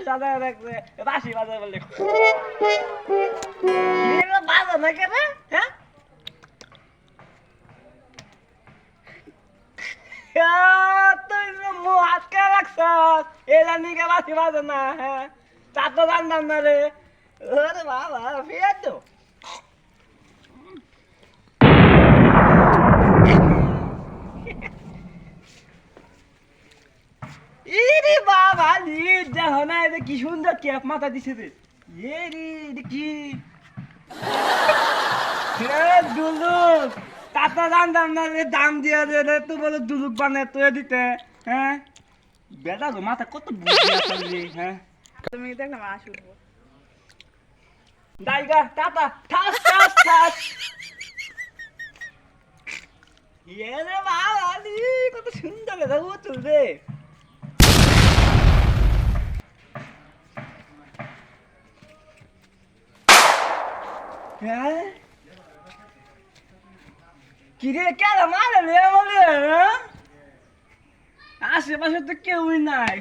সাজায় রাখছে বাঁশি বাজায় বলে বাজা না কেন হ্যাঁ তুই মুখ হাতকে রাখছ এলা নিকে বাঁশি বাজে না হ্যাঁ তা তো জানতাম না রে ওরে বাবা ফিরে তো ইরে বাবা লি দেখো না এটা কি সুন্দর ক্যাপ মাথা দিছে রে এরে এটা কি দুলুক তাতা জানতাম না রে দাম দিয়া দে রে তুই বলে দুলুক বানায় তুই দিতে হ্যাঁ বেটা গো মাথা কত বুদ্ধি আছে রে হ্যাঁ তুমি দেখলাম আশ উঠবো দাইগা তাতা ঠাস ঠাস ঠাস এরে বাবা লি কত সুন্দর রে ও চল রে হ্যাঁ কিরে কেন মারে রে বলে আশেপাশে তো কেউই নাই